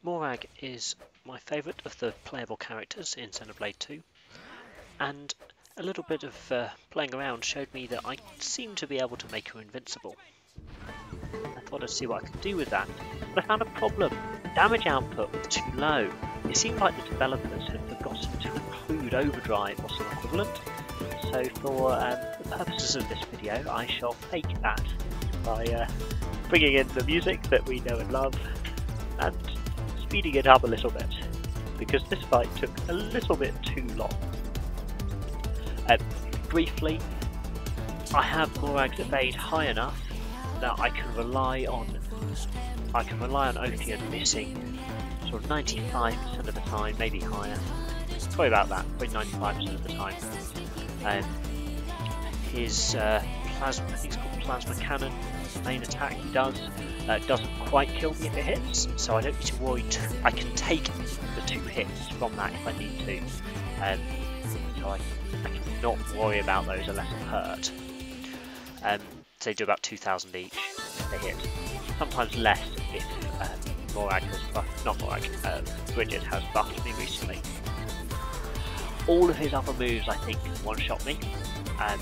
Morag is my favourite of the playable characters in Xenoblade 2, and a little bit of playing around showed me that I seem to be able to make her invincible. I thought I'd see what I could do with that, but I found a problem. Damage output was too low. It seemed like the developers had forgotten to include overdrive or some equivalent, so for the purposes of this video I shall fake that by bringing in the music that we know and love and speeding it up a little bit, because this fight took a little bit too long. Briefly, I have Morag's evade high enough that I can rely on Ophion missing sort of 95% of the time, maybe higher. Sorry about that, probably 95% of the time. His plasma, I think it's called plasma cannon, main attack he does, doesn't quite kill me if it hits, so I don't need to worry. I can take the 2 hits from that if I need to, so I can not worry about those unless I'm hurt. So they do about 2,000 each if they hit. Sometimes less if Morag has buffed, not Morag, Bridget has buffed me recently. All of his other moves I think one-shot me, and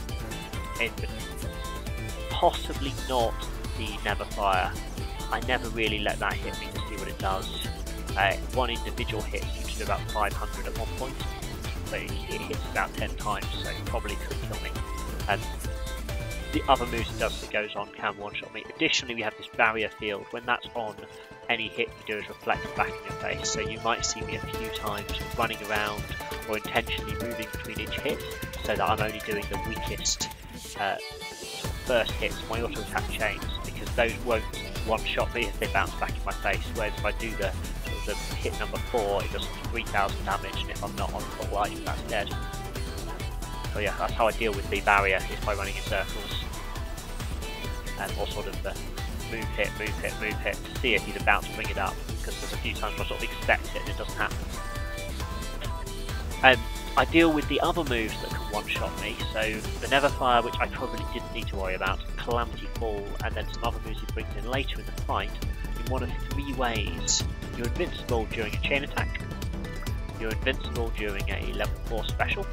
possibly not the Never Fire. I never really let that hit me to see what it does. One individual hit seems to do about 500 at one point, so it hits about 10 times, so it probably could kill me. The other moves it does that goes on can one-shot me. Additionally, we have this barrier field. When that's on, any hit you do is reflected back in your face, so you might see me a few times running around or intentionally moving between each hit, so that I'm only doing the weakest first hits, my auto attack chains, because those won't one-shot me if they bounce back in my face, whereas if I do the hit number 4, it does 3,000 damage, and if I'm not on full life, that's dead. So yeah, that's how I deal with the barrier, is by running in circles. Or sort of the move hit, to see if he's about to bring it up, because there's a few times I sort of expect it and it doesn't happen. I deal with the other moves that can one-shot me, so the Never Fire, which I probably didn't need to worry about, Calamity Fall, and then some other moves he brings in later in the fight, in one of 3 ways. You're invincible during a chain attack, you're invincible during a level 4 special,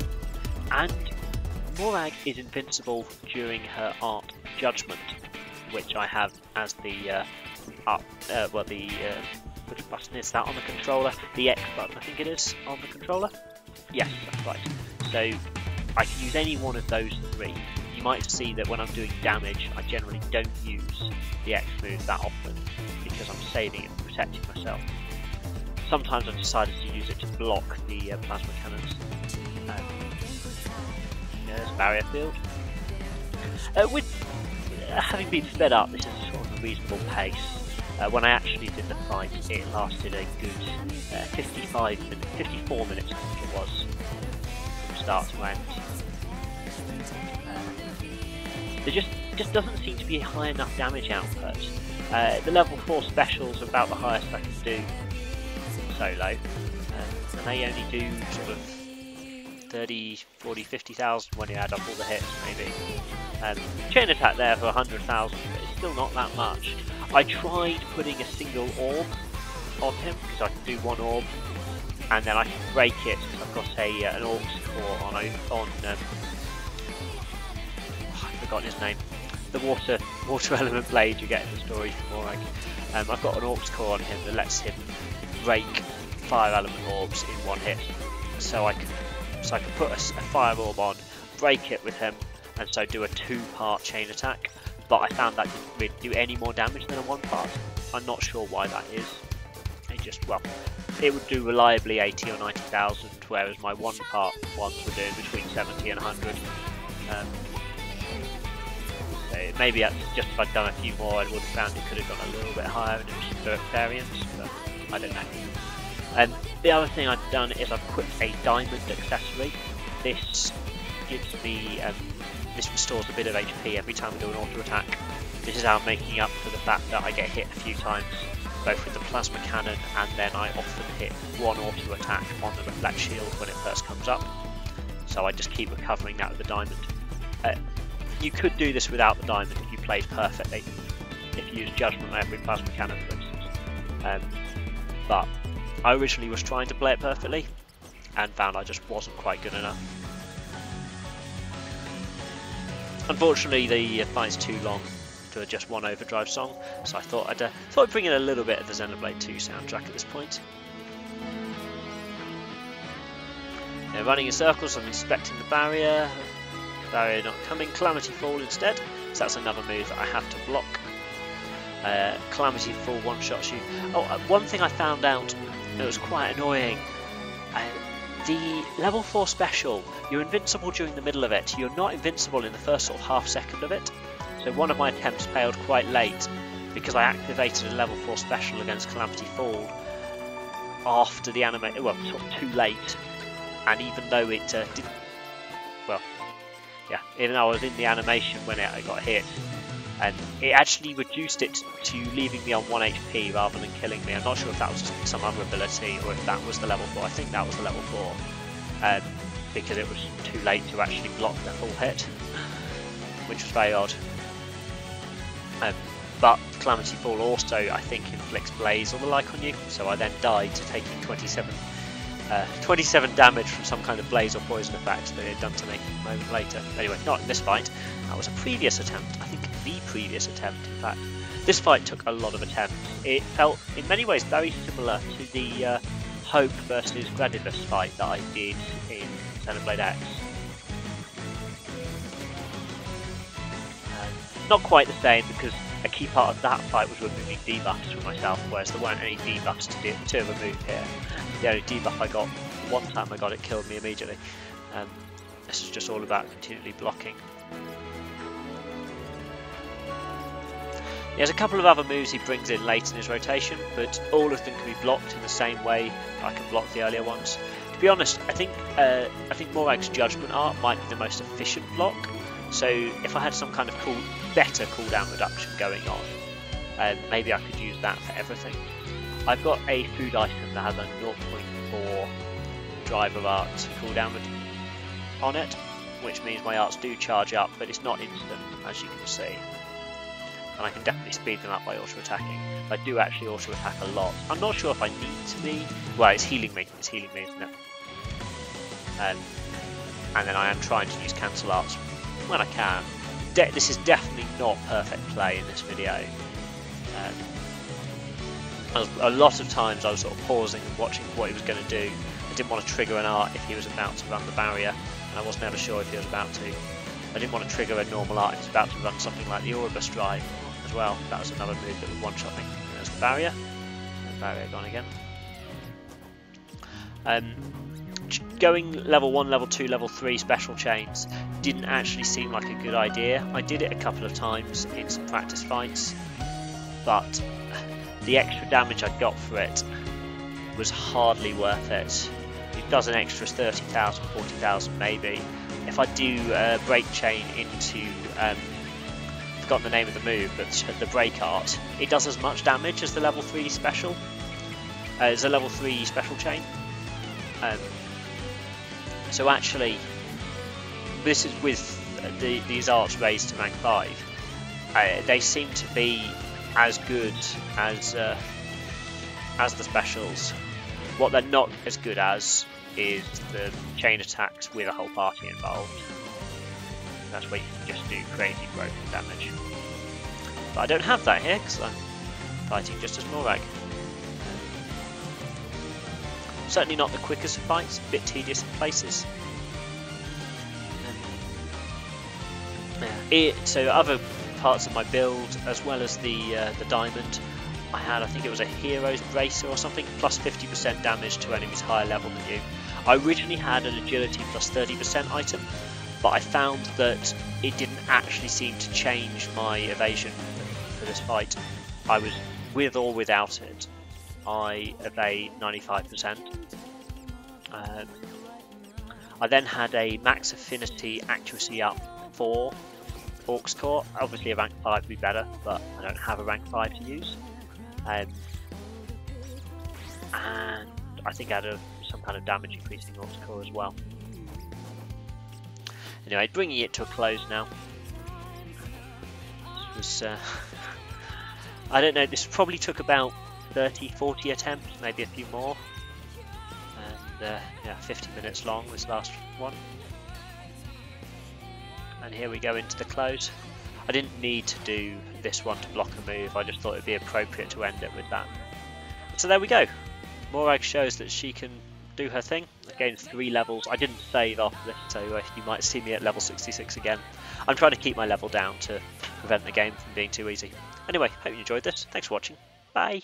and Morag is invincible during her Art Judgment, which I have as the which button is that on the controller? The X button, I think it is, on the controller? Yes, that's right. So I can use any one of those 3. You might see that when I'm doing damage, I generally don't use the X move that often, because I'm saving it and protecting myself. Sometimes I've decided to use it to block the plasma cannons. There's barrier field. With having been sped up, this is sort of a reasonable pace. When I actually did the fight, it lasted a good 54 minutes, I think it was, from start to end. There just doesn't seem to be a high enough damage output. The level 4 specials are about the highest I can do solo, and they only do sort of 30, 40, 50,000 when you add up all the hits, maybe. Chain attack there for 100,000, but it's still not that much. I tried putting a single orb on him, because I can do 1 orb, and then I can break it, because I've got an Orc's core on I've forgotten his name. The water element blade you get in the story from Morag. I've got an Orc's core on him that lets him break fire element orbs in 1 hit. So I can put a fire orb on, break it with him, and so do a 2-part chain attack. But I found that didn't really do any more damage than a 1-part. I'm not sure why that is. It would do reliably 80 or 90,000, whereas my 1-part ones were doing between 70 and 100. So maybe that's just if I'd done a few more, I would have found it could have gone a little bit higher and it was dirt variance, but I don't know. The other thing I've done is I've equipped a diamond accessory. This gives me, this restores a bit of HP every time I do an auto attack. This is how I'm making up for the fact that I get hit a few times, both with the plasma cannon, and then I often hit 1 auto attack on the reflect shield when it first comes up. So I just keep recovering that with the diamond. You could do this without the diamond if you played perfectly, if you use judgment on every plasma cannon, for instance. But I originally was trying to play it perfectly and found I just wasn't quite good enough. Unfortunately, the fight's too long to just one overdrive song, so I thought I'd bring in a little bit of the Xenoblade 2 soundtrack at this point. Now, running in circles, I'm expecting the barrier not coming. Calamity Fall instead, so that's another move that I have to block. Calamity Fall one-shots you. Oh, one thing I found out that was quite annoying. The level 4 special, you're invincible during the middle of it. You're not invincible in the first sort of half second of it. So one of my attempts failed quite late because I activated a level 4 special against Calamity Fall after the animation, well, sort of too late. And even though it didn't, well, yeah, even though I was in the animation when it got hit, and it actually reduced it to leaving me on 1 HP rather than killing me. I'm not sure if that was just some other ability or if that was the level 4. I think that was the level 4, because it was too late to actually block the full hit, which was very odd. But Calamity Fall also, I think, inflicts blaze or the like on you, so I then died to taking 27 damage from some kind of blaze or poison effect that it had done to me a moment later. Anyway, not in this fight. That was a previous attempt. I think the previous attempt, in fact. This fight took a lot of attempts. It felt, in many ways, very similar to the Hope versus Gradivus fight that I did in Xenoblade X. Not quite the same, because a key part of that fight was removing debuffs for myself, whereas there weren't any debuffs to remove here. The only debuff I got, one time I got it, killed me immediately. This is just all about continually blocking. He has a couple of other moves he brings in late in his rotation, but all of them can be blocked in the same way I can block the earlier ones. To be honest, I think Morag's Judgment Art might be the most efficient block. So if I had some kind of better cooldown reduction going on, maybe I could use that for everything. I've got a food item that has a 0.4 driver art cooldown on it, which means my arts do charge up, but it's not instant, as you can see. And I can definitely speed them up by auto-attacking. I do actually auto-attack a lot. I'm not sure if I need to be. Well, it's healing me. It's healing me, isn't it? And then I am trying to use cancel arts when I can. This is definitely not perfect play in this video. A lot of times I was sort of pausing and watching what he was going to do. I didn't want to trigger an art if he was about to run the barrier, and I was never sure if he was about to. I didn't want to trigger a normal art if he was about to run something like the Ouroboros drive as well. That was another move that would one-shot me. There's the barrier. The barrier gone again. Going level 1, level 2, level 3 special chains didn't actually seem like a good idea. I did it a couple of times in some practice fights, but the extra damage I got for it was hardly worth it. It does an extra 30,000, 40,000 maybe. If I do break chain into, I've forgotten the name of the move, but the break art, it does as much damage as the level 3 special. As a level 3 special chain. So actually, this is with these arts raised to rank 5. They seem to be as good as the specials. What they're not as good as is the chain attacks with a whole party involved. That's where you can just do crazy broken damage. But I don't have that here because I'm fighting just as Morag. Certainly not the quickest of fights, a bit tedious in places. So other parts of my build, as well as the diamond, I had, I think it was a hero's bracer or something, plus 50% damage to enemies higher level than you. I originally had an agility plus 30% item, but I found that it didn't actually seem to change my evasion for this fight. I was, with or without it, I evade 95%. I then had a max affinity accuracy up 4 Orcs Core. Obviously a rank 5 would be better, but I don't have a rank 5 to use. And I think I had some kind of damage increasing Orcs Core as well. Anyway, bringing it to a close now. This was, I don't know, this probably took about 30, 40 attempts, maybe a few more. And yeah, 50 minutes long this last one. And here we go into the close. I didn't need to do this one to block a move, I just thought it would be appropriate to end it with that. So there we go. Morag shows that she can do her thing. Again, 3 levels. I didn't save after this, so you might see me at level 66 again. I'm trying to keep my level down to prevent the game from being too easy. Anyway, hope you enjoyed this. Thanks for watching. Bye.